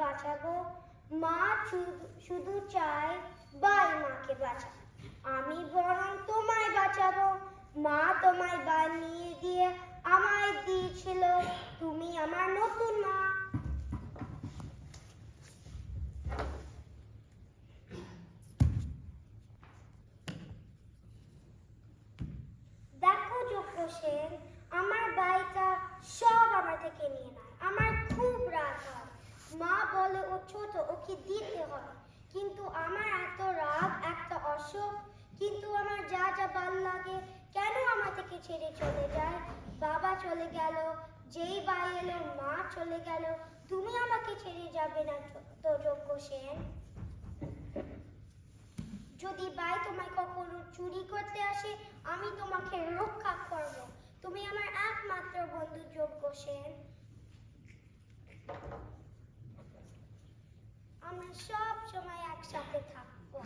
বাঁচাবো। মা শুধু চায় বাই মাকে বাঁচাবো, আমি বরং তোমায় বাঁচাবো। মা তোমায় বানিয়ে দিয়ে আমায় দিয়েছিল, তুমি আমার নতুন মা। দেখো যোগ্য সেন, আমার বাড়িটা সব আমার থেকে নিয়ে নেয়, আমার খুব রাগ হয়। মা বলে ও ছোট, ওকে দিতে হয়, কিন্তু আমার এত রাগ, একটা অসুখ। কিন্তু আমার যা যা ভাল লাগে কেন আমার থেকে ছেড়ে চলে যায়? বাবা চলে গেল, যেই বাই এলো মা চলে গেল, তুমি আমাকে ছেড়ে যাবে না তো যোগ্য সেন? যদি বাই তোমায় কখনো চুরি করতে আসে, আমি তোমাকে রক্ষা করব। তুমি আমার একমাত্র বন্ধু যোগ্য সেন। আমরা সব সময় একসাথে থাকবো।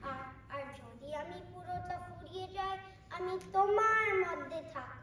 আর আর যদি আমি পুরোটা ফুরিয়ে যাই, আমি তোমার মধ্যে থাকবো।